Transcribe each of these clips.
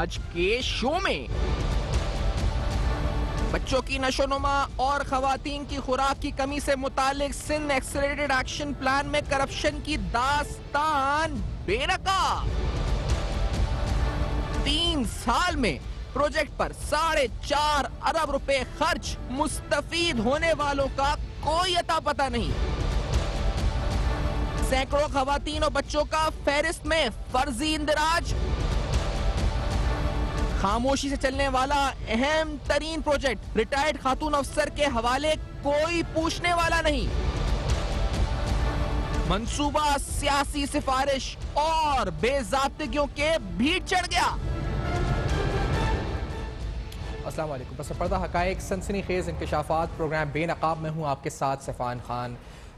آج کے شو میں بچوں کی نشوونما اور خواتین کی خوراک کی کمی سے متعلق سندھ ایکسلریٹڈ ایکشن پلان میں کرپشن کی داستان بے نقاب۔ 3 سال میں پروجیکٹ پر 4.5 ارب روپے خرچ، مستفید ہونے والوں کا کوئی اتا پتہ نہیں۔ سینکڑوں خواتین اور بچوں کا فہرست میں فرضی اندراج۔ خاموشی سے چلنے والا اہم ترین پروجیکٹ ریٹائرڈ خاتون افسر کے حوالے کوئی پوچھنے والا نہیں۔ منصوبہ سیاسی سفارش اور بے ضابطگیوں کے بھیڑ چڑھ گیا۔ السلام علیکم۔ پس پردہ حقائق، سنسنی خیز انکشافات، پروگرام بے نقاب میں ہوں آپ کے ساتھ سفان خان۔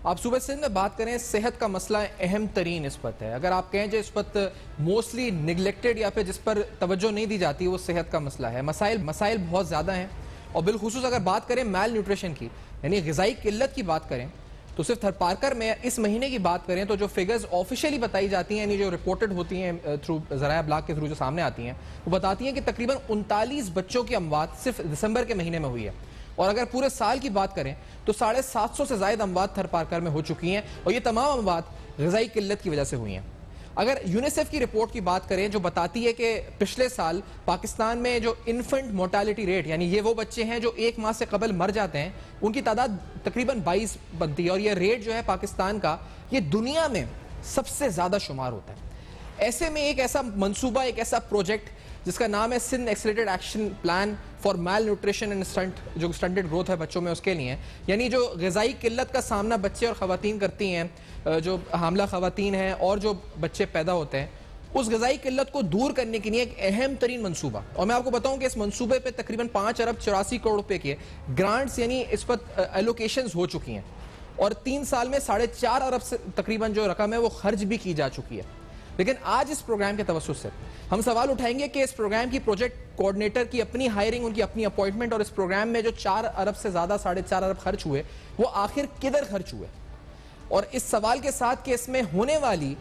آپ صوبہ سندھ میں بات کریں، صحت کا مسئلہ اہم ترین اس وقت ہے۔ اگر آپ کہیں جو اس وقت موسٹلی نگلیکٹڈ یا پھر جس پر توجہ نہیں دی جاتی، وہ صحت کا مسئلہ ہے۔ مسائل بہت زیادہ ہیں، اور بالخصوص اگر بات کریں میل نیوٹریشن کی، یعنی غذائی قلت کی بات کریں، تو صرف تھرپارکر میں اس مہینے کی بات کریں تو جو فگرز آفیشیلی بتائی جاتی ہیں، یعنی جو رپورٹڈ ہوتی ہیں تھرو ذرائع ابلاغ کے تھرو جو سامنے آتی ہیں، وہ بتاتی ہیں کہ تقریباً 39 بچوں کی اموات صرف دسمبر کے مہینے میں ہوئی ہے۔ اور اگر پورے سال کی بات کریں تو 750 سے زائد اموات تھرپارکر میں ہو چکی ہیں، اور یہ تمام اموات غذائی قلت کی وجہ سے ہوئی ہیں۔ اگر یونیسیف کی رپورٹ کی بات کریں جو بتاتی ہے کہ پچھلے سال پاکستان میں جو انفنٹ مورٹیلٹی ریٹ، یعنی یہ وہ بچے ہیں جو 1 ماہ سے قبل مر جاتے ہیں، ان کی تعداد تقریباً 22 بنتی ہے، اور یہ ریٹ جو ہے پاکستان کا، یہ دنیا میں سب سے زیادہ شمار ہوتا ہے۔ ایسے میں ایک ایسا منصوبہ، ایک ایسا پروجیکٹ جس کا نام ہے Sindh accelerated action plan for malnutrition and جو اسٹنٹڈ گروتھ ہے بچوں میں، اس کے لیے، یعنی جو غذائی قلت کا سامنا بچے اور خواتین کرتی ہیں، جو حاملہ خواتین ہیں اور جو بچے پیدا ہوتے ہیں، اس غذائی قلت کو دور کرنے کے لیے ایک اہم ترین منصوبہ۔ اور میں آپ کو بتاؤں کہ اس منصوبے پہ تقریباً 5 ارب 84 کروڑ روپے کے گرانٹس یعنی اس وقت ایلوکیشنز ہو چکی ہیں، اور 3 سال میں 4.5 ارب سے تقریباً جو رقم ہے وہ خرچ بھی کی جا چکی ہے۔ لیکن آج اس پروگرام کے توسط سے ہم سوال اٹھائیں گے کہ اس پروگرام کی پروجیکٹ کوآرڈینیٹر کی اپنی ہائرنگ، ان کی اپنی اپوائنٹمنٹ، اور اس پروگرام میں جو 4 ارب سے زیادہ 4.5 ارب خرچ ہوئے، وہ آخر کدھر خرچ ہوئے؟ اور اس سوال کے ساتھ کہ اس میں ہونے والی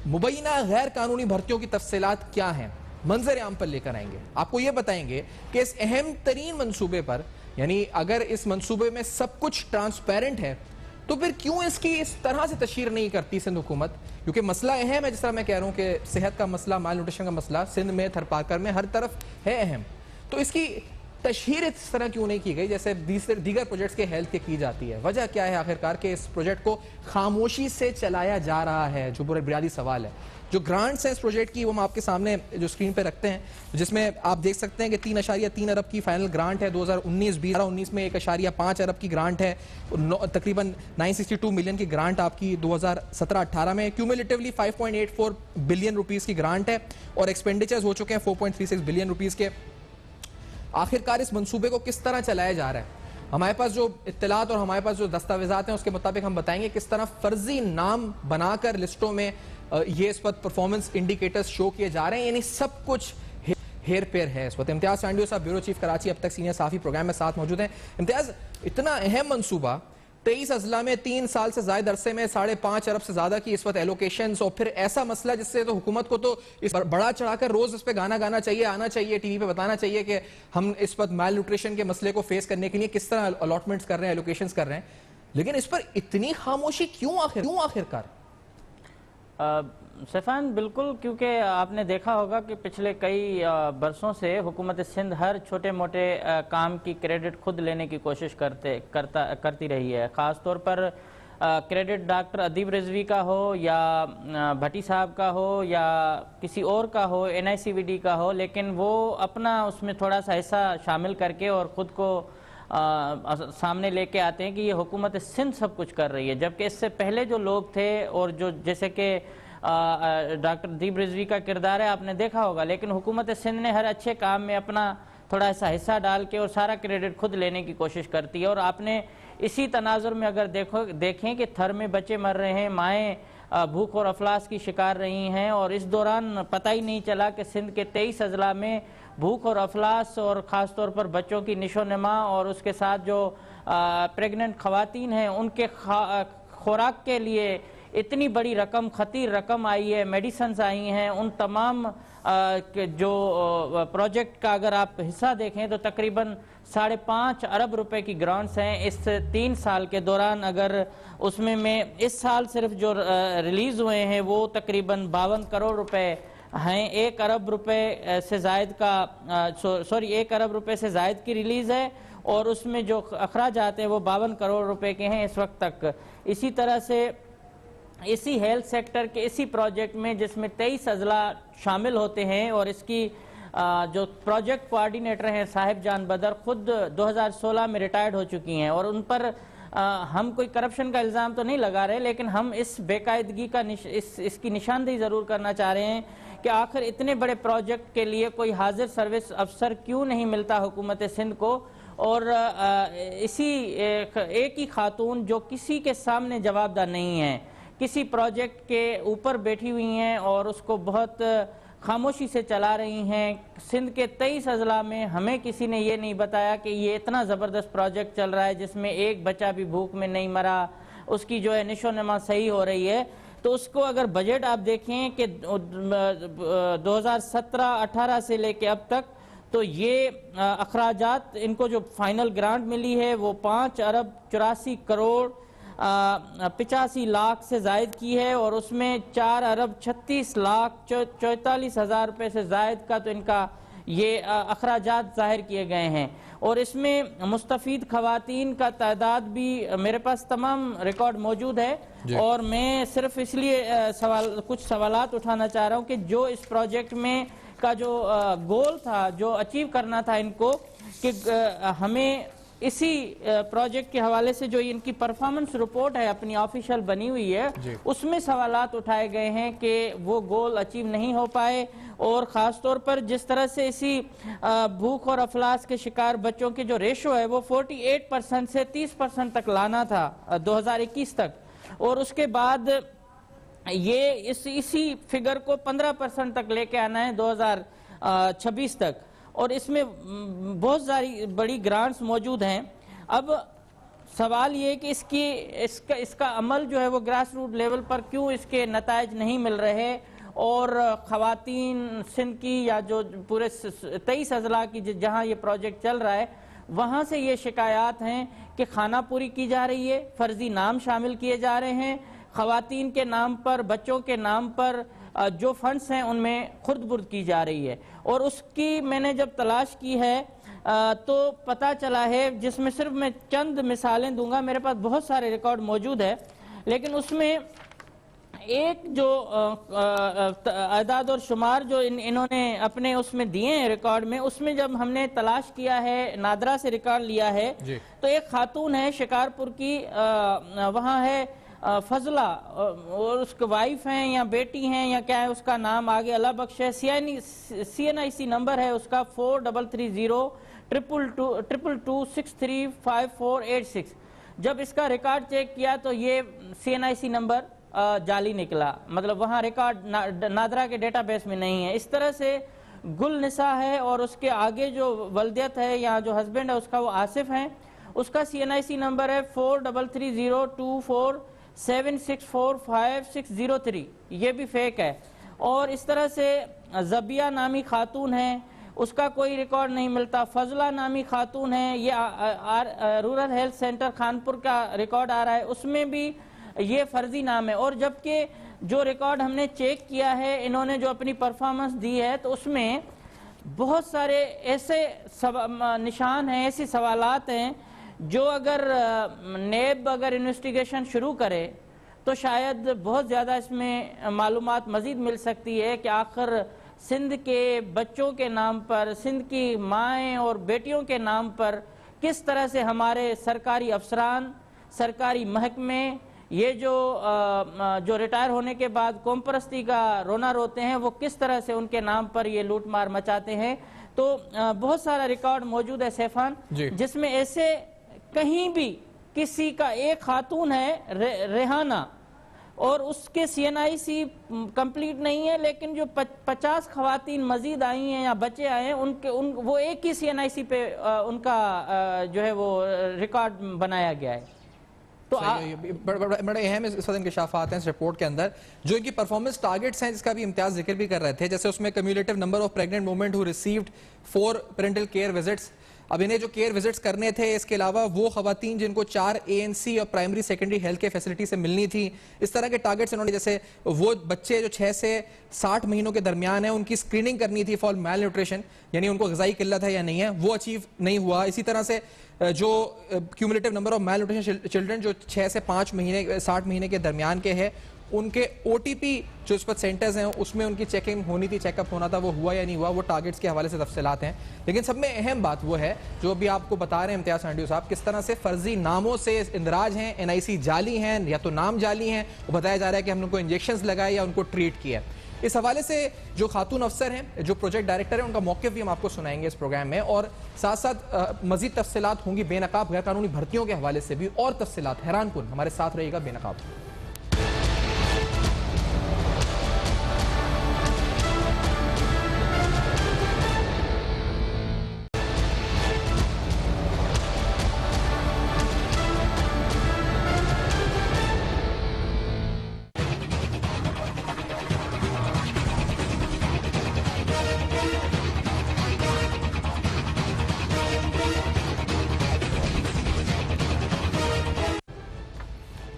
مبینہ غیر قانونی بھرتیوں کی تفصیلات کیا ہیں، منظر عام پر لے کر آئیں گے۔ آپ کو یہ بتائیں گے کہ اس اہم ترین منصوبے پر، یعنی اگر اس منصوبے میں سب کچھ ٹرانسپیرنٹ ہے، تو پھر کیوں اس کی اس طرح سے تشہیر نہیں کرتی سندھ حکومت؟ کیونکہ مسئلہ اہم ہے، جس طرح میں کہہ رہا ہوں کہ صحت کا مسئلہ، مال نیوٹریشن کا مسئلہ سندھ میں، تھرپارکر میں، ہر طرف ہے اہم، تو اس کی تشہیر اس طرح کیوں نہیں کی گئی جیسے دیگر پروجیکٹس کے ہیلتھ کے کی جاتی ہے؟ وجہ کیا ہے آخرکار کہ اس پروجیکٹ کو خاموشی سے چلایا جا رہا ہے؟ جو بڑا بنیادی سوال ہے۔ جو گرانٹس ہیں اس پروجیکٹ کی، وہ ہم آپ کے سامنے جو اسکرین پہ رکھتے ہیں، جس میں آپ دیکھ سکتے ہیں کہ 3.3 ارب کی فائنل گرانٹ ہے 2019-20 میں، 1.5 ارب کی گرانٹ ہے، تقریباً 962 ملین کی گرانٹ آپ کی 2017-18 میں، کیومولیٹیولی 5.84 بلین روپیز کی گرانٹ ہے، اور ایکسپینڈیچرز ہو چکے ہیں 4.36 بلین روپیز کے۔ آخرکار اس منصوبے کو کس طرح چلایا جا رہا ہے؟ ہمارے پاس جو اطلاعات اور ہمارے پاس جو دستاویزات ہیں اس کے مطابق ہم بتائیں گے کس طرح فرضی نام بنا کر لسٹوں میں یہ اس وقت پرفارمنس انڈیکیٹرز شو کیے جا رہے ہیں، یعنی سب کچھ ہیر پیر ہے اس وقت۔ امتیاز سانڈیو صاحب، بیورو چیف کراچی، اب تک سینئر صحافی، پروگرام میں ساتھ موجود ہیں۔ امتیاز، اتنا اہم منصوبہ، 23 اضلاع میں 3 سال سے زائد عرصے میں 5.5 ارب سے زیادہ کی اس وقت ایلوکیشنز، اور پھر ایسا مسئلہ جس سے تو حکومت کو تو اس بڑا چڑھا کر روز اس پہ گانا گانا چاہیے، آنا چاہیے، ٹی وی پہ بتانا چاہیے کہ ہم اس وقت میل نیوٹریشن کے مسئلے کو فیس کرنے کے لیے کس طرح الاٹمنٹس کر رہے ہیں، ایلوکیشنز کر رہے ہیں، لیکن اس پر اتنی خاموشی کیوں آخرکار؟ سفان، بالکل، کیونکہ آپ نے دیکھا ہوگا کہ پچھلے کئی برسوں سے حکومت سندھ ہر چھوٹے موٹے کام کی کریڈٹ خود لینے کی کوشش کرتی رہی ہے۔ خاص طور پر کریڈٹ ڈاکٹر ادیب رضوی کا ہو، یا بھٹی صاحب کا ہو، یا کسی اور کا ہو، NICVD کا ہو، لیکن وہ اپنا اس میں تھوڑا سا حصہ شامل کر کے اور خود کو سامنے لے کے آتے ہیں کہ یہ حکومت سندھ سب کچھ کر رہی ہے، جبکہ اس سے پہلے جو لوگ تھے اور جو جیسے کہ ڈاکٹر ادیب رضوی کا کردار ہے آپ نے دیکھا ہوگا، لیکن حکومت سندھ نے ہر اچھے کام میں اپنا تھوڑا سا حصہ ڈال کے اور سارا کریڈٹ خود لینے کی کوشش کرتی ہے۔ اور آپ نے اسی تناظر میں اگر دیکھیں کہ تھر میں بچے مر رہے ہیں، مائیں بھوک اور افلاس کی شکار رہی ہیں، اور اس دوران پتہ ہی نہیں چلا کہ سندھ کے 23 اضلاع میں بھوک اور افلاس، اور خاص طور پر بچوں کی نشو و نما، اور اس کے ساتھ جو پریگننٹ خواتین ہیں ان کے خوراک کے لیے اتنی بڑی رقم، خطیر رقم آئی ہے، میڈیسنز آئی ہیں، ان تمام جو پروجیکٹ کا اگر آپ حصہ دیکھیں تو تقریباً 5.5 ارب روپے کی گرانٹس ہیں اس 3 سال کے دوران. اگر اس میں اس سال صرف جو ریلیز ہوئے ہیں وہ تقریباً 52 کروڑ روپے ہیں. 1 ارب روپے سے زائد کا 1 ارب روپے سے زائد کی ریلیز ہے، اور اس میں جو اخراجات ہیں وہ 52 کروڑ روپے کے ہیں اس وقت تک. اسی طرح سے اسی ہیلتھ سیکٹر کے اسی پروجیکٹ میں جس میں 23 اضلاع شامل ہوتے ہیں، اور اس کی جو پروجیکٹ کوارڈینیٹر ہیں صاحب جان بدر خود 2016 میں ریٹائرڈ ہو چکی ہیں، اور ان پر ہم کوئی کرپشن کا الزام تو نہیں لگا رہے، لیکن ہم اس بے قاعدگی کا اس کی نشاندہی ضرور کرنا چاہ رہے ہیں کہ آخر اتنے بڑے پروجیکٹ کے لیے کوئی حاضر سروس افسر کیوں نہیں ملتا حکومت سندھ کو. اور اسی ایک ہی خاتون جو کسی کے سامنے جواب دہ نہیں ہیں، کسی پروجیکٹ کے اوپر بیٹھی ہوئی ہیں اور اس کو بہت خاموشی سے چلا رہی ہیں. سندھ کے 23 اضلاع میں ہمیں کسی نے یہ نہیں بتایا کہ یہ اتنا زبردست پروجیکٹ چل رہا ہے جس میں ایک بچہ بھی بھوک میں نہیں مرا، اس کی جو ہے نشو و نما صحیح ہو رہی ہے. تو اس کو اگر بجٹ آپ دیکھیں کہ 2017-18 سے لے کے اب تک، تو یہ اخراجات ان کو جو فائنل گرانٹ ملی ہے وہ 5 ارب 84 کروڑ 85 لاکھ سے زائد کی ہے، اور اس میں 4 ارب 36 لاکھ 44 ہزار روپے سے زائد کا تو ان کا یہ اخراجات ظاہر کیے گئے ہیں. اور اس میں مستفید خواتین کا تعداد بھی میرے پاس تمام ریکارڈ موجود ہے، اور میں صرف اس لیے کچھ سوالات اٹھانا چاہ رہا ہوں کہ جو اس پروجیکٹ میں کا جو گول تھا، جو اچیو کرنا تھا ان کو، کہ ہمیں اسی پروجیکٹ کے حوالے سے جو ان کی پرفارمنس رپورٹ ہے اپنی آفیشیل بنی ہوئی ہے، اس میں سوالات اٹھائے گئے ہیں کہ وہ گول اچیو نہیں ہو پائے. اور خاص طور پر جس طرح سے اسی بھوک اور افلاس کے شکار بچوں کے جو ریشو ہے وہ 48% سے 30% تک لانا تھا 2021 تک، اور اس کے بعد یہ اسی فگر کو 15% تک لے کے آنا ہے 2026 تک. اور اس میں بہت ساری بڑی گرانٹس موجود ہیں. اب سوال یہ کہ اس کا عمل جو ہے وہ گراس روٹ لیول پر کیوں اس کے نتائج نہیں مل رہے، اور خواتین سندھ کی یا جو پورے 23 اضلاع کی جہاں یہ پروجیکٹ چل رہا ہے وہاں سے یہ شکایات ہیں کہ خانہ پوری کی جا رہی ہے، فرضی نام شامل کیے جا رہے ہیں، خواتین کے نام پر، بچوں کے نام پر جو فنڈز ہیں ان میں خرد برد کی جا رہی ہے. اور اس کی میں نے جب تلاش کی ہے تو پتہ چلا ہے، جس میں صرف میں چند مثالیں دوں گا، میرے پاس بہت سارے ریکارڈ موجود ہے، لیکن اس میں ایک جو اعداد اور شمار جو انہوں نے اپنے اس میں دیے ہیں ریکارڈ میں، اس میں جب ہم نے تلاش کیا ہے، نادرا سے ریکارڈ لیا ہے، تو ایک خاتون ہے شکارپور کی، وہاں ہے فضلہ، اور اس کے وائف ہیں یا بیٹی ہیں یا کیا ہے اس کا نام، آگے اللہ بخش ہے. CNIC نمبر ہے اس کا 4330-222-635486. جب اس کا ریکارڈ چیک کیا تو یہ CNIC نمبر جعلی نکلا، مطلب وہاں ریکارڈ نادرا کے ڈیٹا بیس میں نہیں ہے. اس طرح سے گل نساء ہے، اور اس کے آگے جو ولدیت ہے یا جو ہسبینڈ ہے اس کا وہ آصف ہیں، اس کا CNIC نمبر ہے 43302476450603. یہ بھی فیک ہے. اور اس طرح سے زبیہ نامی خاتون ہیں، اس کا کوئی ریکارڈ نہیں ملتا. فضلہ نامی خاتون ہیں، یہ رورل ہیلتھ سینٹر خانپور کا ریکارڈ آ رہا ہے، اس میں بھی یہ فرضی نام ہے. اور جبکہ جو ریکارڈ ہم نے چیک کیا ہے، انہوں نے جو اپنی پرفارمنس دی ہے، تو اس میں بہت سارے ایسے نشان ہیں، ایسی سوالات ہیں جو اگر نیب اگر انویسٹیگیشن شروع کرے تو شاید بہت زیادہ اس میں معلومات مزید مل سکتی ہے کہ آخر سندھ کے بچوں کے نام پر، سندھ کی مائیں اور بیٹیوں کے نام پر کس طرح سے ہمارے سرکاری افسران، سرکاری محکمے، یہ جو ریٹائر ہونے کے بعد قوم پرستی کا رونا روتے ہیں، وہ کس طرح سے ان کے نام پر یہ لوٹ مار مچاتے ہیں. تو بہت سارا ریکارڈ موجود ہے سیفان، جس میں ایسے کہیں بھی کسی کا ایک خاتون ہے ریحانہ، اور اس کے CNIC کمپلیٹ نہیں ہے، لیکن جو 50 خواتین مزید آئی ہیں یا بچے آئے ہیں وہ ایک ہی CNIC پہ ان کا جو ہے وہ ریکارڈ بنایا گیا ہے. تو تو بڑے اہم اس وقت انکشافات ہیں اس رپورٹ کے اندر جو ان کی پرفارمنس ٹارگٹس ہیں، جس کا بھی امتیاز ذکر بھی کر رہے تھے، جیسے اس میں cumulative number of pregnant women who received 4 prenatal care visits. اب انہیں جو کیئر وزٹس کرنے تھے، اس کے علاوہ وہ خواتین جن کو 4 ANC اور primary secondary health care facility سے ملنی تھی، اس طرح کے ٹارگٹس انہوں نے، جیسے وہ بچے جو 6 سے 60 مہینوں کے درمیان ہیں ان کی سکریننگ کرنی تھی فار میل نیوٹریشن، یعنی ان کو غذائی قلت ہے یا نہیں ہے، وہ اچیو نہیں ہوا. اسی طرح سے جو cumulative number of malnutrition children جو 6 سے 5 مہینے 60 مہینے کے درمیان کے ہیں، ان کے OTP جو اس پر سینٹرز ہیں اس میں ان کی چیکنگ ہونی تھی، چیک اپ ہونا تھا، وہ ہوا یا نہیں ہوا، وہ ٹارگٹس کے حوالے سے تفصیلات ہیں. لیکن سب میں اہم بات وہ ہے جو ابھی آپ کو بتا رہے ہیں امتیاز سانڈیو صاحب، کس طرح سے فرضی ناموں سے اندراج ہیں، NIC جعلی ہیں یا تو نام جعلی ہیں، وہ بتایا جا رہا ہے کہ ہم نے ان کو انجیکشنز لگائے یا ان کو ٹریٹ کیا. اس حوالے سے جو خاتون افسر ہیں، جو پروجیکٹ ڈائریکٹر ہیں، ان کا موقف بھی ہم آپ کو سنائیں گے اس پروگرام میں، اور ساتھ ساتھ مزید تفصیلات ہوں گی بے نقاب غیر قانونی بھرتیوں کے حوالے سے بھی، اور تفصیلات حیران کن. ہمارے ساتھ رہیے گا بے نقاب.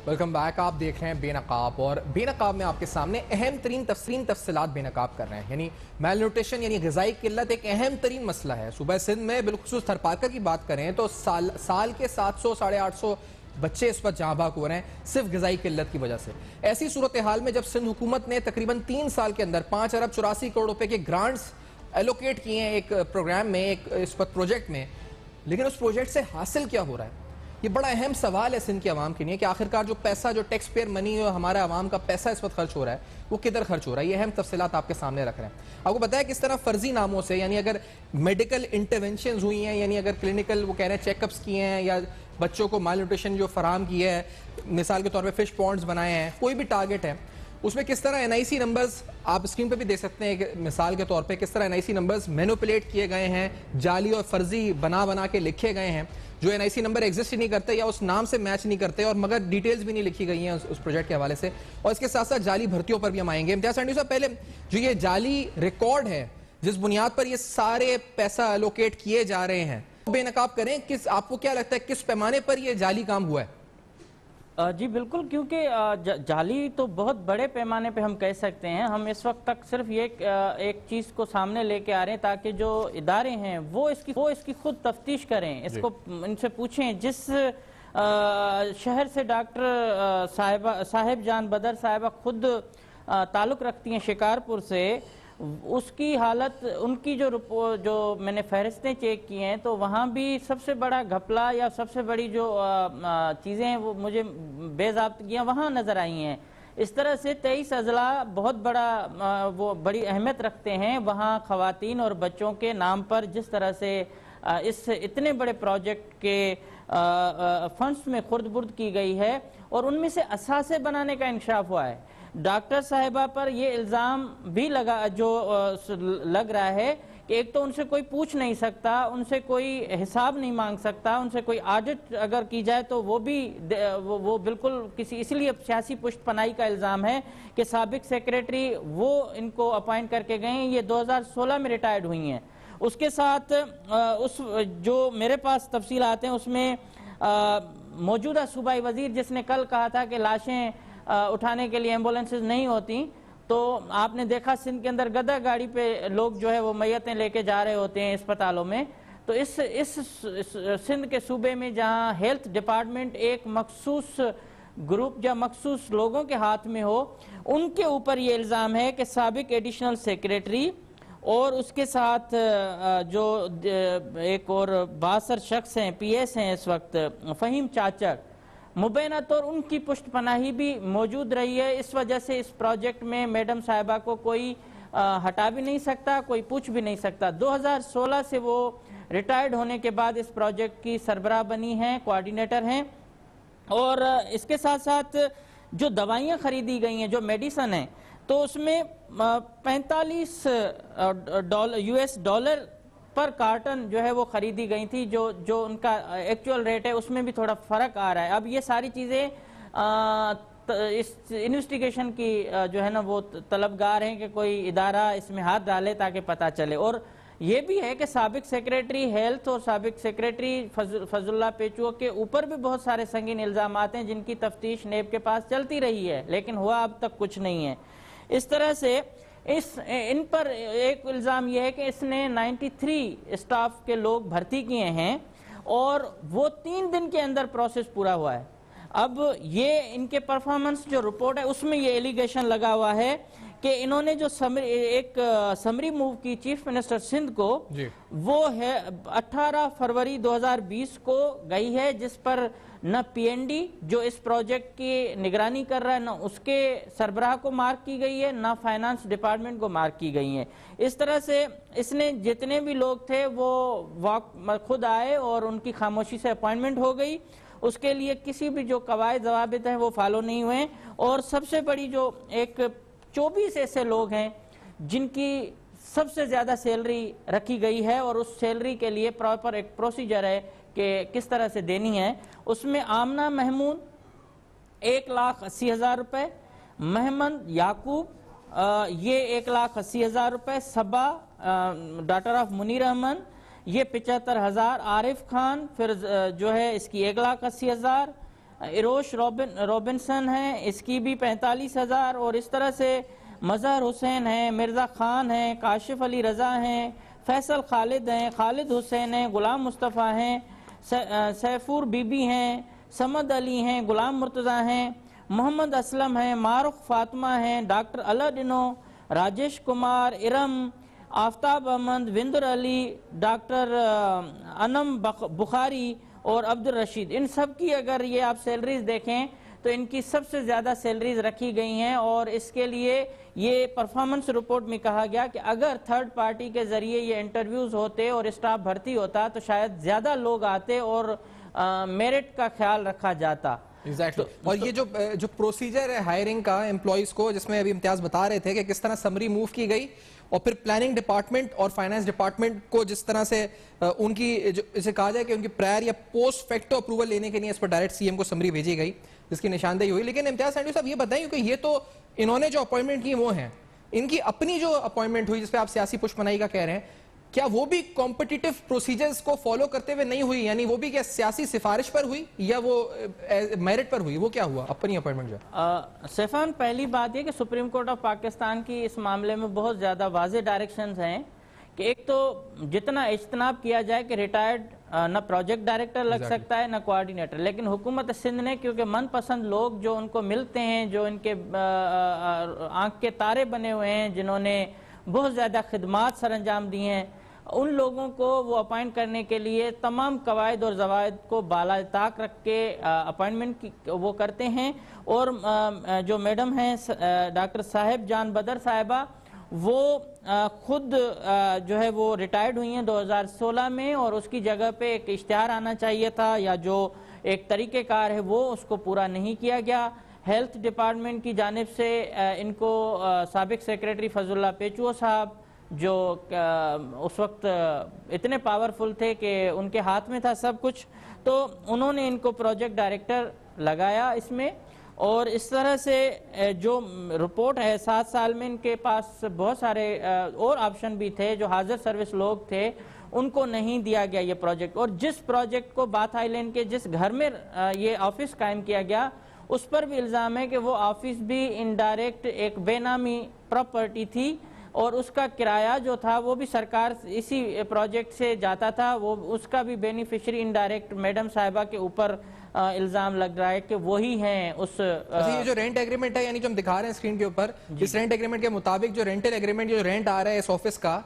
Welcome back. آپ دیکھ رہے ہیں بے نقاب، اور بے نقاب میں آپ کے سامنے اہم ترین تفصیلات بے نقاب کر رہے ہیں. یعنی میل نیوٹریشن یعنی غذائی قلت ایک اہم ترین مسئلہ ہے. صوبہ سندھ میں بالخصوص تھرپارکر کی بات کریں تو سال کے 700 ساڑھے 800 بچے اس پر جاں بحق ہو رہے ہیں صرف غذائی قلت کی وجہ سے. ایسی صورتحال میں جب سندھ حکومت نے تقریباً 3 سال کے اندر 5 ارب 84 کروڑ روپے کے گرانٹس ایلوکیٹ کیے ہیں ایک پروگرام میں، ایک اس وقت پروجیکٹ میں، لیکن اس پروجیکٹ سے حاصل کیا ہو رہا ہے؟ یہ بڑا اہم سوال ہے سندھ کے عوام کے لیے کہ آخرکار جو پیسہ، جو ٹیکس پیئر منی، ہمارا عوام کا پیسہ اس وقت خرچ ہو رہا ہے، وہ کدھر خرچ ہو رہا ہے؟ یہ اہم تفصیلات آپ کے سامنے رکھ رہے ہیں. آپ کو بتایا کس طرح فرضی ناموں سے، یعنی اگر میڈیکل انٹرونشنز ہوئی ہیں، یعنی اگر کلینکل وہ کہہ رہے ہیں چیک اپس کیے ہیں، یا بچوں کو مال نیوٹریشن جو فراہم کیا ہے، مثال کے طور پہ فش پونڈز بنائے ہیں، کوئی بھی ٹارگٹ ہے، اس میں کس طرح NIC نمبرز آپ اسکرین پہ بھی دیکھ سکتے ہیں کہ مثال کے طور پہ کس طرح NIC نمبرز مینوپولیٹ کیے گئے ہیں، جعلی اور فرضی بنا کے لکھے گئے ہیں، جو NIC نمبر ایگزسٹ ہی نہیں کرتے یا اس نام سے میچ نہیں کرتے، اور مگر ڈیٹیلز بھی نہیں لکھی گئی ہیں اس پروجیکٹ کے حوالے سے. اور اس کے ساتھ ساتھ جعلی بھرتیوں پر بھی ہم آئیں گے. امتیاز سانڈیو صاحب، پہلے جو یہ جعلی ریکارڈ ہے جس بنیاد پر یہ سارے پیسہ الوکیٹ کیے جا رہے ہیں، بے نقاب کریں، آپ کو کیا لگتا ہے کس پیمانے پر یہ جعلی کام ہوا ہے؟ جی بالکل، کیونکہ جعلی تو بہت بڑے پیمانے پہ ہم کہہ سکتے ہیں. ہم اس وقت تک صرف یہ ایک چیز کو سامنے لے کے آ رہے ہیں تاکہ جو ادارے ہیں وہ اس کی خود تفتیش کریں، اس کو ان سے پوچھیں. جس شہر سے ڈاکٹر صاحب جان بدر صاحبہ خود تعلق رکھتی ہیں، شکارپور سے، اس کی حالت، ان کی جو میں نے فہرستیں چیک کی ہیں تو وہاں بھی سب سے بڑا گھپلا یا سب سے بڑی جو چیزیں ہیں وہ مجھے بے ضابطگیاں وہاں نظر آئی ہیں. اس طرح سے 23 اضلاع بہت بڑا وہ بڑی اہمیت رکھتے ہیں. وہاں خواتین اور بچوں کے نام پر جس طرح سے اس اتنے بڑے پروجیکٹ کے فنڈز میں خرد برد کی گئی ہے، اور ان میں سے اثاثے بنانے کا انکشاف ہوا ہے. ڈاکٹر صاحبہ پر یہ الزام بھی لگ رہا ہے کہ ایک تو ان سے کوئی پوچھ نہیں سکتا، ان سے کوئی حساب نہیں مانگ سکتا، ان سے کوئی آڈٹ اگر کی جائے تو وہ بالکل اس لیے سیاسی پشت پناہی کا الزام ہے کہ سابق سیکریٹری وہ ان کو اپائنٹ کر کے گئے ہیں. یہ 2016 میں ریٹائرڈ ہوئی ہیں. اس کے ساتھ جو میرے پاس تفصیلات ہیں اس میں موجودہ صوبائی وزیر جس نے کل کہا تھا کہ لاشیں اٹھانے کے لیے ایمبولنسز نہیں ہوتی، تو آپ نے دیکھا سندھ کے اندر گدا گاڑی پہ لوگ جو ہے وہ میتیں لے کے جا رہے ہوتے ہیں اسپتالوں میں. تو اس سندھ کے صوبے میں جہاں ہیلتھ ڈپارٹمنٹ ایک مخصوص گروپ یا مخصوص لوگوں کے ہاتھ میں ہو، ان کے اوپر یہ الزام ہے کہ سابق ایڈیشنل سیکریٹری اور اس کے ساتھ جو ایک اور باثر شخص ہیں، PS ہیں اس وقت، فہیم چاچک، مبینہ طور ان کی پشت پناہی بھی موجود رہی ہے. اس وجہ سے اس پروجیکٹ میں میڈم صاحبہ کو کوئی ہٹا بھی نہیں سکتا، کوئی پوچھ بھی نہیں سکتا. 2016 سے وہ ریٹائرڈ ہونے کے بعد اس پروجیکٹ کی سربراہ بنی ہیں، کوارڈینیٹر ہیں. اور اس کے ساتھ ساتھ جو دوائیاں خریدی گئی ہیں، جو میڈیسن ہیں، تو اس میں $45 پر کارٹن جو ہے وہ خریدی گئی تھی، جو ان کا ایکچوئل ریٹ ہے اس میں بھی تھوڑا فرق آ رہا ہے. اب یہ ساری چیزیں اس انویسٹیگیشن کی جو ہے نا وہ طلبگار ہیں کہ کوئی ادارہ اس میں ہاتھ ڈالے تاکہ پتہ چلے. اور یہ بھی ہے کہ سابق سیکریٹری ہیلتھ اور سابق سیکریٹری فضل اللہ پیچو کے اوپر بھی بہت سارے سنگین الزامات ہیں جن کی تفتیش نیب کے پاس چلتی رہی ہے، لیکن ہوا اب تک کچھ نہیں ہے. اس طرح سے ان پر ایک الزام یہ ہے کہ اس نے 93 اسٹاف کے لوگ بھرتی کیے ہیں اور وہ 3 دن کے اندر پروسیس پورا ہوا ہے. اب یہ ان کے پرفارمنس جو رپورٹ ہے اس میں یہ ایلیگیشن لگا ہوا ہے کہ انہوں نے جو ایک سمری موو کی چیف منسٹر سندھ کو وہ ہے 18 فروری 2020 کو گئی ہے، جس پر نہ پی این ڈی جو اس پروجیکٹ کی نگرانی کر رہا ہے نہ اس کے سربراہ کو مارک کی گئی ہے، نہ فائنانس ڈپارٹمنٹ کو مارک کی گئی ہیں. اس طرح سے اس نے جتنے بھی لوگ تھے وہ خود آئے اور ان کی خاموشی سے اپوائنٹمنٹ ہو گئی. اس کے لیے کسی بھی جو قواعد ضوابط ہیں وہ فالو نہیں ہوئے. اور سب سے بڑی جو ایک 24 ایسے لوگ ہیں جن کی سب سے زیادہ سیلری رکھی گئی ہے اور اس سیلری کے لیے پراپر ایک پروسیجر ہے کہ کس طرح سے دینی ہے. اس میں آمنہ محمود 1,80,000 روپے، محمد یعقوب یہ 1,80,000 روپے، صبا ڈاکٹر آف منیر احمد یہ 75,000، عارف خان پھر جو ہے اس کی 1,80,000، اروش روبنسن ہے اس کی بھی 45,000. اور اس طرح سے مظہر حسین ہیں، مرزا خان ہیں، کاشف علی رضا ہیں، فیصل خالد ہیں، خالد حسین ہیں، غلام مصطفیٰ ہیں، سیفور بی بی ہیں، سمد علی ہیں، غلام مرتضیٰ ہیں، محمد اسلم ہیں، معروف فاطمہ ہیں، ڈاکٹر الڈنو، راجیش کمار، ارم، آفتاب احمد، وندر علی، ڈاکٹر انم بخاری اور عبد الرشید. ان سب کی اگر یہ آپ سیلریز دیکھیں تو ان کی سب سے زیادہ سیلریز رکھی گئی ہیں. اور اس کے لیے یہ پرفارمنس رپورٹ میں کہا گیا کہ اگر تھرڈ پارٹی کے ذریعے یہ انٹرویوز ہوتے اور اسٹاف بھرتی ہوتا تو شاید زیادہ لوگ آتے اور میرٹ کا خیال رکھا جاتا. اور یہ جو پروسیجر ہے ہائرنگ کا امپلائیز کو، جس میں ابھی امتیاز بتا رہے تھے کہ کس طرح سمری موو کی گئی اور پھر پلاننگ ڈپارٹمنٹ اور فائنانس ڈپارٹمنٹ کو جس طرح سے ان کی اسے کہا جائے کہ ان کی پرائر یا پوسٹ فیکٹو اپروول لینے کے لیے اس پر ڈائریکٹ سی ایم کو سمری بھیجی گئی جس کی نشاندہی ہوئی. لیکن امتیاز سینڈو صاحب یہ بتائیں کہ یہ تو انہوں نے جو اپوائنٹمنٹ کی وہ ہیں، ان کی اپنی جو اپوائنٹمنٹ ہوئی جس پہ آپ سیاسی پشمنائی کا کہہ رہے ہیں، کیا وہ بھی کمپٹیٹو پروسیجرز کو فالو کرتے ہوئے نہیں ہوئی؟ یعنی وہ بھی کیا سیاسی سفارش پر ہوئی یا وہ میرٹ پر ہوئی؟ وہ کیا ہوا اپنی اپوائنٹمنٹ جو؟ سیفان، پہلی بات یہ کہ سپریم کورٹ آف پاکستان کی اس معاملے میں بہت زیادہ واضح ڈائریکشنز ہیں کہ ایک تو جتنا اجتناب کیا جائے کہ ریٹائرڈ نہ پروجیکٹ ڈائریکٹر لگ سکتا ہے نہ کوارڈینیٹر، لیکن حکومت سندھ نے کیونکہ من پسند لوگ جو ان کو ملتے ہیں، جو ان کے آنکھ کے تارے بنے ہوئے ہیں، جنہوں نے بہت زیادہ خدمات سر انجام دی ہیں، ان لوگوں کو وہ اپوائنٹ کرنے کے لیے تمام قواعد اور ضوابط کو بالا طاق رکھ کے اپوائنٹمنٹ وہ کرتے ہیں. اور جو میڈم ہیں ڈاکٹر صاحب جان بدر صاحبہ، وہ خود جو ہے وہ ریٹائرڈ ہوئی ہیں 2016 میں، اور اس کی جگہ پہ ایک اشتہار آنا چاہیے تھا یا جو ایک طریقہ کار ہے وہ اس کو پورا نہیں کیا گیا. ہیلتھ ڈپارٹمنٹ کی جانب سے ان کو سابق سیکریٹری فضل اللہ پیچو صاحب جو اس وقت اتنے پاورفل تھے کہ ان کے ہاتھ میں تھا سب کچھ، تو انہوں نے ان کو پروجیکٹ ڈائریکٹر لگایا اس میں. اور اس طرح سے جو رپورٹ ہے 7 سال میں ان کے پاس بہت سارے اور آپشن بھی تھے، جو حاضر سروس لوگ تھے ان کو نہیں دیا گیا یہ پروجیکٹ. اور جس پروجیکٹ کو بات آئی لینڈ کے جس گھر میں یہ آفس قائم کیا گیا اس پر بھی الزام ہے کہ وہ آفس بھی انڈائریکٹ ایک بے نامی پراپرٹی تھی اور اس کا کرایہ جو تھا وہ بھی سرکار اسی پروجیکٹ سے جاتا تھا. وہ اس کا بھی بینیفیشری انڈائریکٹ میڈم صاحبہ کے اوپر الزام لگ رہا ہے کہ وہی ہیں اس. یہ جو رینٹ ایگریمنٹ ہے، یعنی جو ہم دکھا رہے ہیں اسکرین کے اوپر، اس رینٹ ایگریمنٹ کے مطابق جو رینٹل ایگریمنٹ جو رینٹ آ رہا ہے اس آفس کا،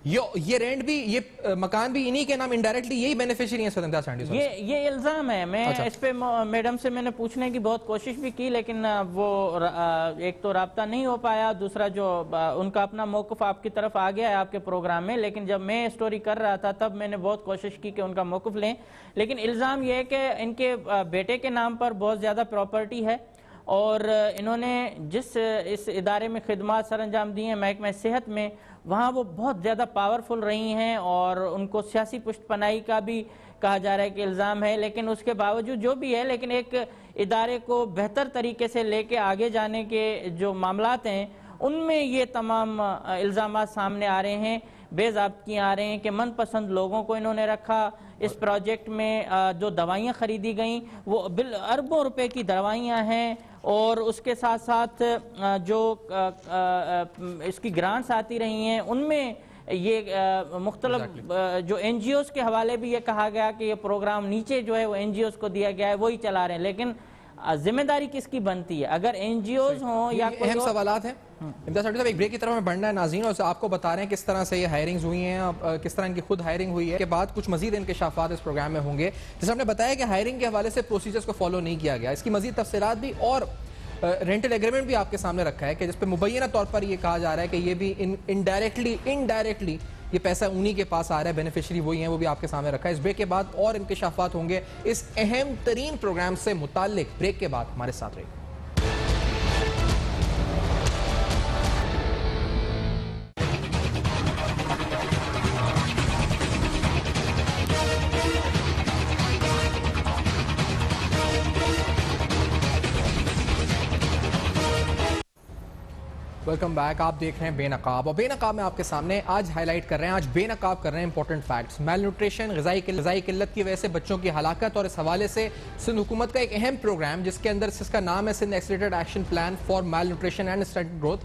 یہ رینٹ بھی، یہ مکان بھی انہی کے نام انڈائریکٹلی یہی بینیفیشری ہیں. یہ الزام ہے. میں اس پہ میڈم سے میں نے پوچھنے کی بہت کوشش بھی کی، لیکن وہ ایک تو رابطہ نہیں ہو پایا، دوسرا جو ان کا اپنا موقف آپ کی طرف آ گیا ہے آپ کے پروگرام میں. لیکن جب میں اسٹوری کر رہا تھا تب میں نے بہت کوشش کی کہ ان کا موقف لیں. لیکن الزام یہ ہے کہ ان کے بیٹے کے نام پر بہت زیادہ پراپرٹی ہے اور انہوں نے جس اس ادارے میں خدمات سر انجام دی ہیں محکمہ صحت میں، وہاں وہ بہت زیادہ پاورفل رہی ہیں اور ان کو سیاسی پشت پناہی کا بھی کہا جا رہا ہے کہ الزام ہے، لیکن اس کے باوجود جو بھی ہے، لیکن ایک ادارے کو بہتر طریقے سے لے کے آگے جانے کے جو معاملات ہیں ان میں یہ تمام الزامات سامنے آ رہے ہیں، بے ضابطگی آ رہے ہیں کہ من پسند لوگوں کو انہوں نے رکھا اس پروجیکٹ میں۔ جو دوائیاں خریدی گئیں وہ اربوں روپے کی دوائیاں ہیں، اور اس کے ساتھ ساتھ جو اس کی گرانٹس آتی رہی ہیں ان میں یہ مختلف جو این جی اوز کے حوالے بھی یہ کہا گیا کہ یہ پروگرام نیچے جو ہے وہ این جی اوز کو دیا گیا ہے، وہی چلا رہے ہیں، لیکن ذمہ داری کس کی بنتی ہے؟ اگر این جی اوز ہوں یا کوئی اہم سوالات ہیں۔ امتیاز صاحب ایک بریک کی طرف میں بڑھنا ہے ناظرین، اور آپ کو بتا رہے ہیں کس طرح سے یہ ہائرنگز ہوئی ہیں، کس طرح ان کی خود ہائرنگ ہوئی ہے، کے بعد کچھ مزید انکشافات اس پروگرام میں ہوں گے۔ جیسے ہم نے بتایا کہ ہائرنگ کے حوالے سے پروسیجرز کو فالو نہیں کیا گیا، اس کی مزید تفصیلات بھی اور رینٹل ایگریمنٹ بھی آپ کے سامنے رکھا ہے کہ جس پہ مبینہ طور پر یہ کہا جا رہا ہے کہ یہ بھی انڈائریکٹلی یہ پیسہ انہی کے پاس آ رہا ہے، بینیفیشری وہی ہیں، وہ بھی آپ کے سامنے رکھا ہے۔ اس بریک کے بعد اور انکشافات ہوں گے اس اہم ترین پروگرام سے متعلق۔ بریک کے بعد ہمارے ساتھ رہیے۔ ویلکم بیک، آپ دیکھ رہے ہیں بے نقاب، اور بے نقاب میں آپ کے سامنے آج ہائی لائٹ کر رہے ہیں، آج بے نقاب کر رہے ہیں امپورٹنٹ فیکٹس۔ میل نیوٹریشن، غذائی قلت کی وجہ سے بچوں کی ہلاکت، اور اس حوالے سے سندھ حکومت کا ایک اہم پروگرام جس کے اندر اس کا نام ہے Sindh accelerated action plan for malnutrition and stunted growth.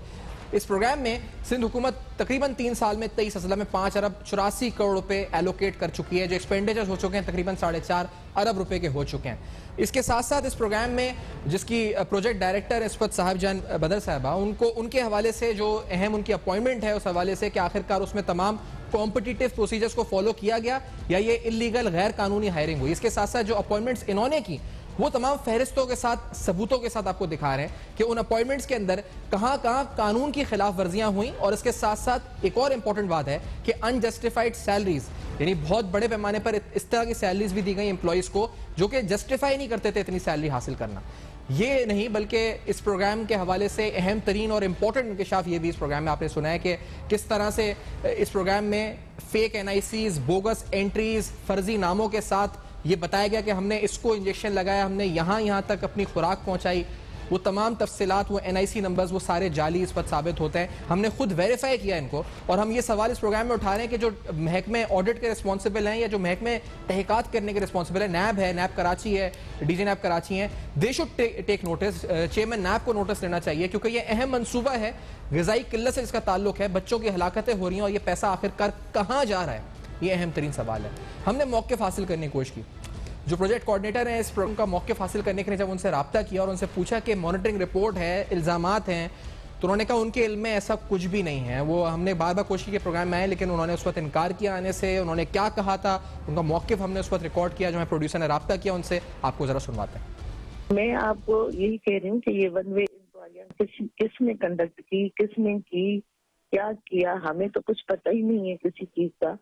اس پروگرام میں سندھ حکومت تقریباً 3 سال میں 23 اضلاع میں 5 ارب 84 کروڑ روپے ایلوکیٹ کر چکی ہے، جو ایکسپینڈیچر ہو چکے ہیں تقریباً 4.5 ارب روپے کے ہو چکے ہیں۔ اس کے ساتھ ساتھ اس پروگرام میں جس کی پروجیکٹ ڈائریکٹر اس وقت صاحب جان بدر صاحبہ، ان کے حوالے سے جو اہم ان کی اپوائنٹمنٹ ہے اس حوالے سے کہ آخرکار اس میں تمام کمپٹیٹیو پروسیجرز کو فالو کیا گیا یا یہ اللیگل غیر قانونی ہائرنگ ہوئی۔ اس کے ساتھ ساتھ جو اپوائنٹمنٹس انہوں نے کی وہ تمام فہرستوں کے ساتھ ثبوتوں کے ساتھ آپ کو دکھا رہے ہیں کہ ان اپوائنٹمنٹس کے اندر کہاں قانون کی خلاف ورزیاں ہوئیں، اور اس کے ساتھ ساتھ ایک اور امپورٹنٹ بات ہے کہ انجسٹیفائڈ سیلریز، یعنی بہت بڑے پیمانے پر اس طرح کی سیلریز بھی دی گئی امپلائیز کو جو کہ جسٹیفائی نہیں کرتے تھے اتنی سیلری حاصل کرنا۔ یہ نہیں بلکہ اس پروگرام کے حوالے سے اہم ترین اور امپورٹنٹ انکشاف یہ بھی اس پروگرام میں آپ نے سنا ہے کہ کس طرح سے اس پروگرام میں فیک این آئی سیز، بوگس انٹریز، فرضی ناموں کے ساتھ یہ بتایا گیا کہ ہم نے اس کو انجیکشن لگایا، ہم نے یہاں تک اپنی خوراک پہنچائی، وہ تمام تفصیلات، وہ این آئی سی نمبرز، وہ سارے جعلی اس وقت ثابت ہوتے ہیں۔ ہم نے خود ویریفائی کیا ان کو، اور ہم یہ سوال اس پروگرام میں اٹھا رہے ہیں کہ جو محکمہ آڈٹ کے رسپانسبل ہیں یا جو محکمہ تحقیقات کرنے کے رسپانسبل ہے، نیب کراچی ہے، ڈی جی نیب کراچی ہیں، they should take notice, chairman NAB کو نوٹس لینا چاہیے، کیونکہ یہ اہم منصوبہ ہے، غذائی قلت سے اس کا تعلق ہے، بچوں کی ہلاکتیں ہو رہی ہیں، اور یہ پیسہ آخرکار کہاں جا رہا ہے، یہ اہم ترین سوال ہے۔ ہم نے موقف حاصل کرنے کی کوشش کی، جو پروجیکٹ کوارڈینیٹر ہیں اس پروگرام کا موقف حاصل کرنے کے لیے جب ان سے رابطہ کیا اور ان سے پوچھا کہ مانیٹرنگ رپورٹ ہے، الزامات ہیں، تو انہوں نے کہا ان کے علم میں ایسا کچھ بھی نہیں ہے۔ وہ ہم نے بار کوشش کی کہ پروگرام میں آئے، لیکن انہوں نے اس وقت انکار کیا آنے سے۔ انہوں نے کیا کہا تھا، ان کا موقف ہم نے اس وقت ریکارڈ کیا، جو ہے پروڈیوسر نے رابطہ کیا ان سے، آپ کو ذرا سنواتے ہیں۔ میں آپ کو یہی کہہ رہی ہوں کہ یہ ون وے انکوائری کس نے کنڈکٹ کی، کس نے کی، کیا کیا، ہمیں تو کچھ پتہ ہی نہیں ہے کسی چیز کا،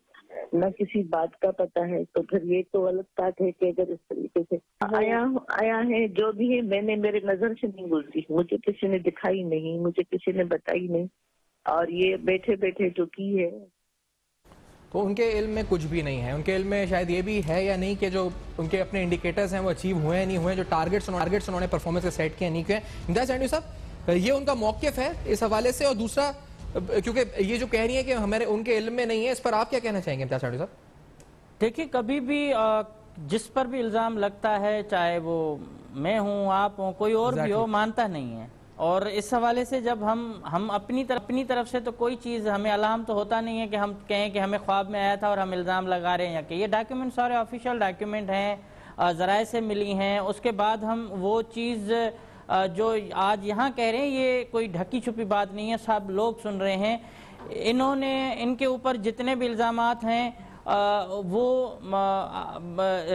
نہ کسی بات کا پتہ ہے، تو پھر یہ تو غلط بات ہے کہ اگر اس طریقے سے آیا ہے جو بھی ہے، میں نے میرے نظر سے نہیں گزری، مجھے کسی نے دکھائی نہیں، مجھے کسی نے بتائی نہیں، اور یہ بیٹھے جو کی ہے تو ان کے علم میں کچھ بھی نہیں ہے۔ ان کے علم میں شاید یہ بھی ہے یا نہیں کہ جو ان کے اپنے انڈیکیٹرز ہیں وہ اچیو ہوئے نہیں ہوئے، جو ٹارگٹس انہوں نے پرفارمنس کے سیٹ کیے نہیں کیے۔ امتیاز سینڈی صاحب، یہ ان کا موقف ہے اس حوالے سے، اور دوسرا کیونکہ یہ جو کہہ رہی ہیں کہ ہمارے ان کے علم میں نہیں ہے، اس پر آپ کیا کہنا چاہیں گے امتیاز سینڈی صاحب؟ دیکھیے، کبھی بھی جس پر بھی الزام لگتا ہے، چاہے وہ میں ہوں، آپ ہوں، کوئی اور بھی ہو، مانتا نہیں ہے۔ اور اس حوالے سے جب ہم اپنی طرف سے تو کوئی چیز ہمیں علام تو ہوتا نہیں ہے کہ ہم کہیں کہ ہمیں خواب میں آیا تھا اور ہم الزام لگا رہے ہیں، کہ یہ ڈاکیومنٹ سارے آفیشیل ڈاکیومنٹ ہیں، ذرائع سے ملی ہیں۔ اس کے بعد ہم وہ چیز جو آج یہاں کہہ رہے ہیں، یہ کوئی ڈھکی چھپی بات نہیں ہے، سب لوگ سن رہے ہیں۔ ان کے اوپر جتنے بھی الزامات ہیں وہ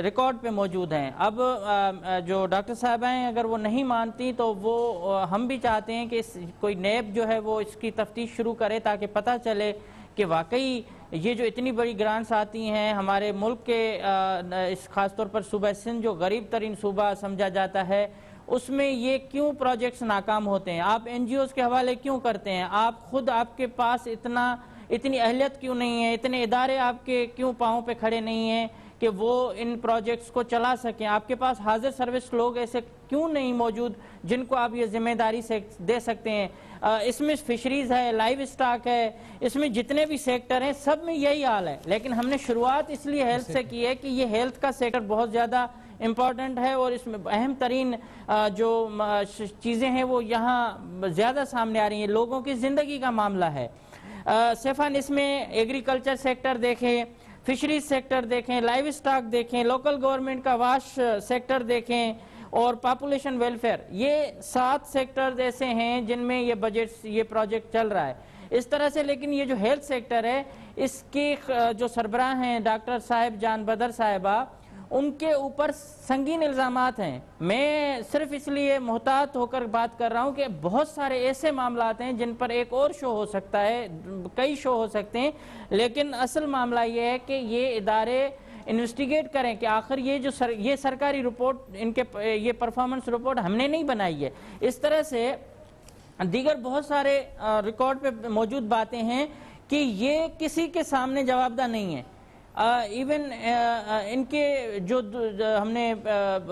ریکارڈ پہ موجود ہیں۔ اب جو ڈاکٹر صاحب ہیں، اگر وہ نہیں مانتی تو وہ ہم بھی چاہتے ہیں کہ کوئی نیب جو ہے وہ اس کی تفتیش شروع کرے، تاکہ پتہ چلے کہ واقعی یہ جو اتنی بڑی گرانٹس آتی ہیں ہمارے ملک کے، خاص طور پر صوبہ سندھ جو غریب ترین صوبہ سمجھا جاتا ہے، اس میں یہ کیوں پروجیکٹس ناکام ہوتے ہیں؟ آپ این جی اوز کے حوالے کیوں کرتے ہیں؟ آپ خود آپ کے پاس اتنی اہلیت کیوں نہیں ہے؟ اتنے ادارے آپ کے کیوں پاؤں پہ کھڑے نہیں ہیں کہ وہ ان پروجیکٹس کو چلا سکیں؟ آپ کے پاس حاضر سروس لوگ ایسے کیوں نہیں موجود جن کو آپ یہ ذمہ داری سے دے سکتے ہیں؟ اس میں فشریز ہے، لائیو اسٹاک ہے، اس میں جتنے بھی سیکٹر ہیں سب میں یہی حال ہے. لیکن ہم نے شروعات اس لیے ہیلتھ سے کی ہے کہ یہ ہیلتھ کا سیکٹر بہت زیادہ امپورٹنٹ ہے اور اس میں اہم ترین جو چیزیں ہیں وہ یہاں زیادہ سامنے آ رہی ہیں. لوگوں کی زندگی کا معاملہ ہے. سیفان اس میں ایگریکلچر سیکٹر دیکھیں، فشریز سیکٹر دیکھیں، لائیو اسٹاک دیکھیں، لوکل گورنمنٹ کا واش سیکٹر دیکھیں اور پاپولیشن ویلفیئر، یہ 7 سیکٹرز ایسے ہیں جن میں یہ بجٹ یہ پروجیکٹ چل رہا ہے اس طرح سے. لیکن یہ جو ہیلتھ سیکٹر ہے اس کے جو سربراہ ہیں ڈاکٹر صاحب جان بدر صاحبہ، ان کے اوپر سنگین الزامات ہیں. میں صرف اس لیے محتاط ہو کر بات کر رہا ہوں کہ بہت سارے ایسے معاملات ہیں جن پر ایک اور شو ہو سکتا ہے، کئی شو ہو سکتے ہیں، لیکن اصل معاملہ یہ ہے کہ یہ ادارے انویسٹیگیٹ کریں کہ آخر یہ سرکاری رپورٹ ان کے یہ پرفارمنس رپورٹ ہم نے نہیں بنائی ہے. اس طرح سے دیگر بہت سارے ریکارڈ پہ موجود باتیں ہیں کہ یہ کسی کے سامنے جواب دہ نہیں ہے. ایون ان کے جو ہم نے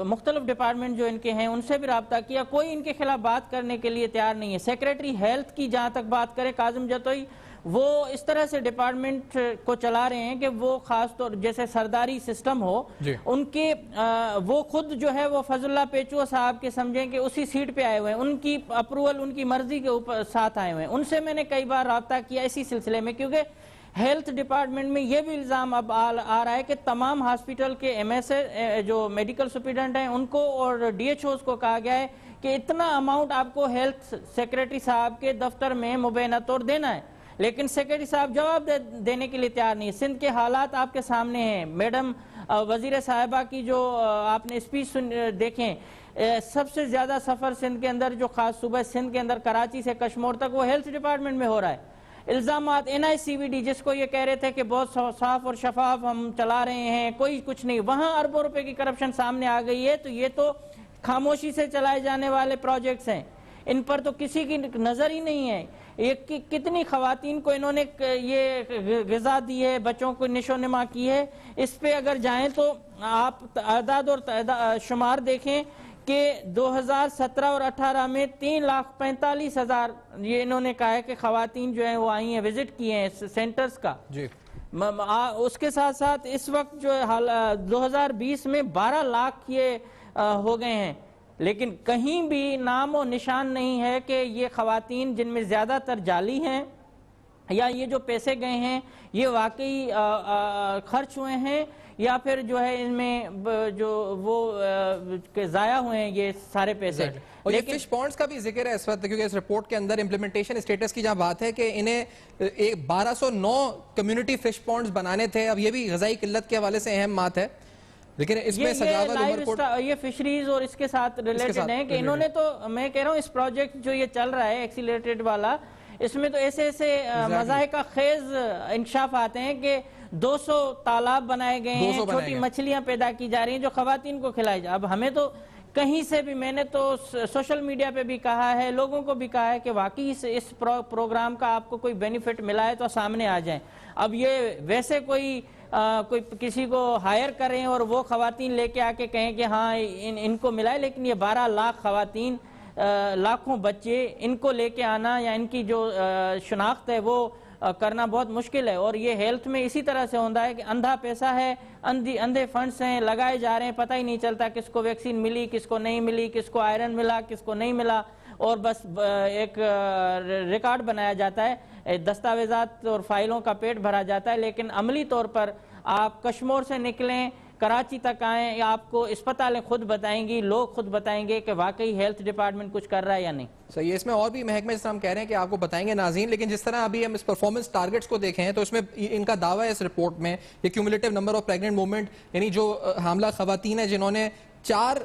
مختلف ڈپارٹمنٹ جو ان کے ہیں ان سے بھی رابطہ کیا، کوئی ان کے خلاف بات کرنے کے لیے تیار نہیں ہے. سیکریٹری ہیلتھ کی جہاں تک بات کرے کاظم جتوئی، وہ اس طرح سے ڈپارٹمنٹ کو چلا رہے ہیں کہ وہ خاص طور جیسے سرداری سسٹم ہو ان کے وہ خود جو ہے وہ فضل اللہ پیچو صاحب کے سمجھیں کہ اسی سیٹ پہ آئے ہوئے ہیں، ان کی اپروول ان کی مرضی کے اوپر ساتھ آئے ہوئے ہیں. ان سے میں نے کئی بار رابطہ کیا اسی سلسلے میں، کیونکہ ہیلتھ ڈپارٹمنٹ میں یہ بھی الزام اب آ رہا ہے کہ تمام ہاسپٹل کے ایم ایس اے جو میڈیکل سپرنٹینڈنٹ ہیں ان کو اور ڈی ایچ اوز کو کہا گیا ہے کہ اتنا اماؤنٹ آپ کو ہیلتھ سیکریٹری صاحب کے دفتر میں مبینہ طور دینا ہے، لیکن سیکریٹری صاحب جواب دینے کے لیے تیار نہیں. سندھ کے حالات آپ کے سامنے ہیں. میڈم وزیر صاحبہ کی جو آپ نے اسپیچ دیکھیں، سب سے زیادہ سفر سندھ کے اندر جو خاص صوبہ سندھ کے اندر کراچی سے کشمور تک وہ ہیلتھ ڈپارٹمنٹ میں ہو رہا ہے. الزامات این آئی سی وی ڈی جس کو یہ کہہ رہے تھے کہ بہت صاف اور شفاف ہم چلا رہے ہیں، کوئی کچھ نہیں، وہاں اربوں روپے کی کرپشن سامنے آ گئی ہے. تو یہ تو خاموشی سے چلائے جانے والے پروجیکٹس ہیں، ان پر تو کسی کی نظر ہی نہیں ہے. یہ کتنی خواتین کو انہوں نے یہ غذا دی ہے، بچوں کو نشو نما کی ہے. اس پہ اگر جائیں تو آپ اعداد اور شمار دیکھیں کہ 2017 اور 18 میں 3,45,000 یہ انہوں نے کہا ہے کہ خواتین جو ہیں وہ آئی ہیں، وزٹ کیے ہیں سینٹرز کا. اس کے ساتھ ساتھ اس وقت جو 2020 میں 12 لاکھ یہ ہو گئے ہیں، لیکن کہیں بھی نام و نشان نہیں ہے کہ یہ خواتین جن میں زیادہ تر جعلی ہیں یا یہ جو پیسے گئے ہیں یہ واقعی خرچ ہوئے ہیں یا پھر جو ہے ان میں جو وہ ضائع ہوئے ہیں یہ سارے پیسے. اور یہ فش پونڈز کا بھی ذکر ہے اس وقت، کیونکہ اس رپورٹ کے اندر امپلیمنٹیشن اسٹیٹس کی جہاں بات ہے کہ انہیں 1209 کمیونٹی فش پونڈز بنانے تھے. اب یہ بھی غذائی قلت کے حوالے سے اہم بات ہے، لیکن اس میں سجاوت عمر کو یہ فشریز اور اس کے ساتھ ریلیٹڈ ہیں کہ انہوں نے تو میں کہہ رہا ہوں اس پروجیکٹ جو یہ چل رہا ہے ایکسیلریٹڈ والا، اس میں تو ایسے مذاہب کا خیز انکشاف آتے ہیں کہ 200 تالاب بنائے گئے ہیں، چھوٹی مچھلیاں پیدا کی جا رہی ہیں جو خواتین کو کھلائی جا. اب ہمیں تو کہیں سے بھی، میں نے تو سوشل میڈیا پہ بھی کہا ہے، لوگوں کو بھی کہا ہے کہ واقعی اس پروگرام کا آپ کو کوئی بینیفٹ ملا ہے تو سامنے آ جائیں. اب یہ ویسے کوئی کسی کو ہائر کریں اور وہ خواتین لے کے آ کے کہیں کہ ہاں ان کو ملا ہے، لیکن یہ 12 لاکھ خواتین، لاکھوں بچے، ان کو لے کے آنا یا ان کی جو شناخت ہے وہ کرنا بہت مشکل ہے. اور یہ ہیلتھ میں اسی طرح سے ہوتا ہے کہ اندھا پیسہ ہے، اندھے فنڈز ہیں، لگائے جا رہے ہیں، پتہ ہی نہیں چلتا کس کو ویکسین ملی، کس کو نہیں ملی، کس کو آئرن ملا، کس کو نہیں ملا، اور بس ایک ریکارڈ بنایا جاتا ہے، دستاویزات اور فائلوں کا پیٹ بھرا جاتا ہے. لیکن عملی طور پر آپ کشمور سے نکلیں، کراچی تک آئیں، یا آپ کو اسپتالیں خود بتائیں گی، لوگ خود بتائیں گے کہ واقعی ہیلتھ ڈپارٹمنٹ کچھ کر رہا ہے یا نہیں. صحیح ہے. اس میں اور بھی محکمے جس طرح ہم کہہ رہے ہیں کہ آپ کو بتائیں گے ناظرین، لیکن جس طرح ابھی ہم اس پرفارمنس ٹارگٹس کو دیکھیں ہیں تو اس میں ان کا دعویٰ ہے اس رپورٹ میں یہ کیومولیٹیو نمبر آف پریگننٹ موومنٹ، یعنی جو حاملہ خواتین ہیں جنہوں نے 4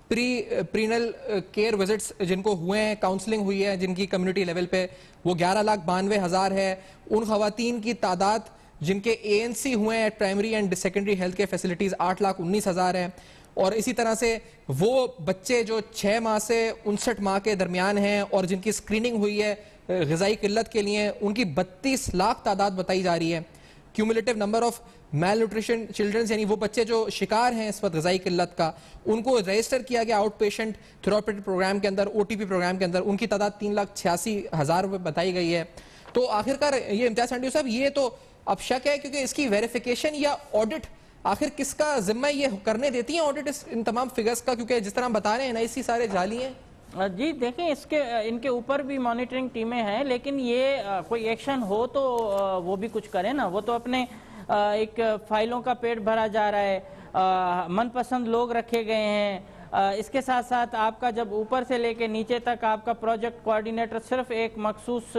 پرینل کیئر وزٹس جن کو ہوئے ہیں، کاؤنسلنگ ہوئی ہے جن کی کمیونٹی لیول پہ، وہ 11,92,000 ہے. ان خواتین کی تعداد جن کے اے این سی ہوئے ہیں primary and secondary health care facilities 8,19,000 ہے. اور اسی طرح سے وہ بچے جو 6 ماہ سے 59 ماہ کے درمیان ہیں اور جن کی سکریننگ ہوئی ہے غذائی قلت کے لیے، ان کی 32 لاکھ تعداد بتائی جا رہی ہے. Cumulative number of malnutrition childrens, یعنی وہ بچے جو شکار ہیں اس وقت غذائی قلت کا، ان کو رجسٹر کیا گیا آؤٹ پیشنٹ تھراپیوٹک پروگرام کے اندر، او ٹی پی پروگرام کے اندر، ان کی تعداد 3,86,000 روپے بتائی گئی ہے. تو آخرکار یہ امتیاز سنڈیو صاحب، یہ تو اب شک ہے کیونکہ اس کی ویریفیکیشن یا آڈٹ آخر کس کا ذمہ یہ کرنے دیتی ہیں آڈٹ ان تمام فگرز کا، کیونکہ جس طرح ہم بتا رہے ہیں NIC سارے جعلی ہیں. جی دیکھیں، ان کے اوپر بھی مانیٹرنگ ٹیمیں ہیں، لیکن یہ کوئی ایکشن ہو تو وہ بھی کچھ کریں نا. وہ تو اپنے ایک فائلوں کا پیٹ بھرا جا رہا ہے، من پسند لوگ رکھے گئے ہیں. اس کے ساتھ ساتھ آپ کا جب اوپر سے لے کے نیچے تک آپ کا پروجیکٹ کوارڈینیٹر صرف ایک مخصوص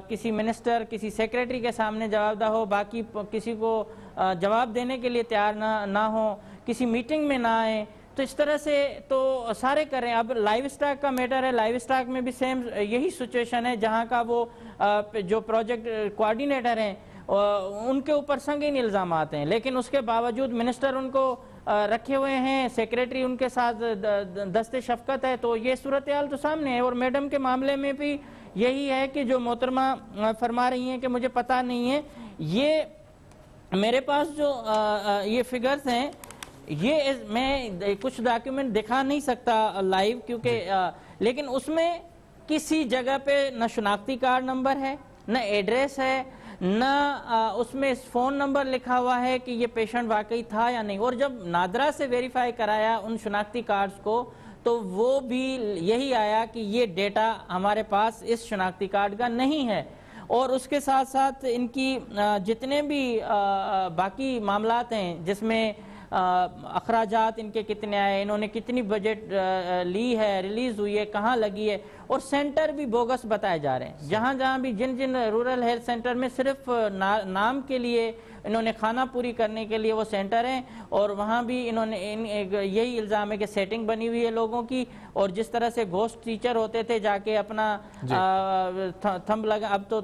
کسی منسٹر، کسی سیکریٹری کے سامنے جواب دہ ہو، باقی کسی کو جواب دینے کے لیے تیار نہ ہو، کسی میٹنگ میں نہ آئیں، تو اس طرح سے تو سارے کریں. اب لائیو سٹاک کا میٹر ہے، لائیو سٹاک میں بھی سیم یہی سچویشن ہے، جہاں کا وہ جو پروجیکٹ کوارڈینیٹر ہیں ان کے اوپر سنگین الزامات ہیں، لیکن اس کے باوجود منسٹر ان کو رکھے ہوئے ہیں، سیکریٹری ان کے ساتھ دست شفقت ہے. تو یہ صورتحال تو سامنے ہے. اور میڈم کے معاملے میں بھی یہی ہے کہ جو محترمہ فرما رہی ہیں کہ مجھے پتہ نہیں ہے، یہ میرے پاس جو یہ فگرز ہیں، یہ میں کچھ ڈاکیومنٹ دکھا نہیں سکتا لائیو کیونکہ لیکن اس میں کسی جگہ پہ نہ شناختی کارڈ نمبر ہے، نہ ایڈریس ہے، نہ اس میں فون نمبر لکھا ہوا ہے کہ یہ پیشنٹ واقعی تھا یا نہیں. اور جب نادرا سے ویریفائی کرایا ان شناختی کارڈز کو تو وہ بھی یہی آیا کہ یہ ڈیٹا ہمارے پاس اس شناختی کارڈ کا نہیں ہے. اور اس کے ساتھ ساتھ ان کی جتنے بھی باقی معاملات ہیں جس میں اخراجات ان کے کتنے آئے، انہوں نے کتنی بجٹ لی ہے، ریلیز ہوئی ہے، کہاں لگی ہے، اور سینٹر بھی بوگس بتائے جا رہے ہیں. جہاں بھی جن رورل ہیلتھ سینٹر میں صرف نام کے لیے انہوں نے کھانا پوری کرنے کے لیے وہ سینٹر ہیں، اور وہاں بھی انہوں نے یہی الزام ہے کہ سیٹنگ بنی ہوئی ہے لوگوں کی. اور جس طرح سے گھوسٹ ٹیچر ہوتے تھے جا کے اپنا تھمب لگا، اب تو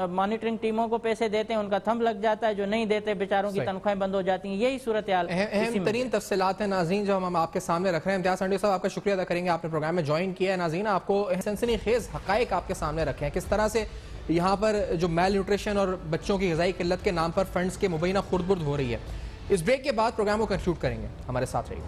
مانیٹرنگ ٹیموں کو پیسے دیتے ہیں، ان کا تھمب لگ جاتا ہے، جو نہیں دیتے بیچاروں کی تنخواہیں بند ہو جاتی ہیں. یہی صورتحال اہم ترین تفصیلات ہیں ناظرین جو ہم آپ کے سامنے رکھ رہے ہیں. امتیاز سنڈیو صاحب، آپ کا شکریہ ادا کریں گے، آپ نے پروگرام میں جوائن کیا ہے. ناظرین، آپ کو سنسنی خیز حقائق آپ کے سامنے رکھے ہیں، کس طرح سے یہاں پر جو میل نیوٹریشن اور بچوں کی غذائی قلت کے نام پر فنڈز کے مبینہ خرد برد ہو رہی ہے. اس بریک کے بعد پروگرام کو کنکلوڈ کریں گے، ہمارے ساتھ رہیے.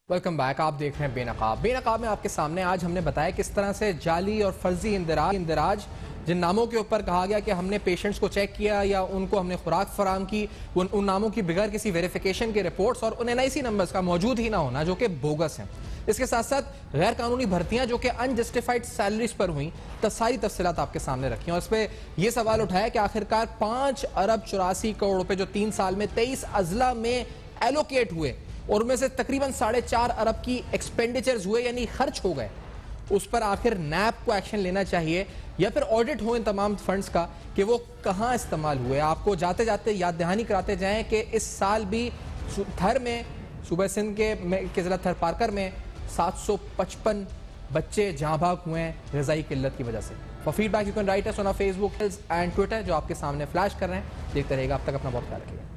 ویلکم بیک، آپ دیکھ رہے ہیں بے نقاب. بے نقاب میں آپ کے سامنے آج ہم نے بتایا کس طرح سے جعلی اور فرضی اندراج جن ناموں کے اوپر کہا گیا کہ ہم نے پیشنٹس کو چیک کیا یا ان کو ہم نے خوراک فراہم کی، ان ناموں کی بغیر کسی ویریفیکیشن کے رپورٹس اور ان NIC نمبرز کا موجود ہی نہ ہونا جو کہ بوگس ہیں. اس کے ساتھ ساتھ غیر قانونی بھرتیاں جو کہ انجسٹیفائڈ سیلریز پر ہوئیں، ساری تفصیلات آپ کے سامنے رکھی ہیں. اور اس پہ یہ سوال اٹھایا کہ آخرکار 5 ارب 84 کروڑ روپے جو 3 سال میں 23 اضلاع میں ایلوکیٹ ہوئے اور ان میں سے تقریباً 4.5 ارب کی ایکسپینڈیچرز ہوئے یعنی خرچ ہو گئے، اس پر آخر نیب کو ایکشن لینا چاہیے یا پھر آڈٹ ہو ان تمام فنڈز کا کہ وہ کہاں استعمال ہوئے. آپ کو جاتے جاتے یاد دہانی کراتے جائیں کہ اس سال بھی تھر میں صوبہ سندھ کے ضلع تھر پارکر میں 755 بچے جہاں بھاگ ہوئے ہیں غذائی قلت کی وجہ سے. For feedback you can write us on Facebook and Twitter جو آپ کے سامنے فلیش کر رہے ہیں. دیکھتے رہیے گا، اب تک اپنا بہت خیال رکھیے گا.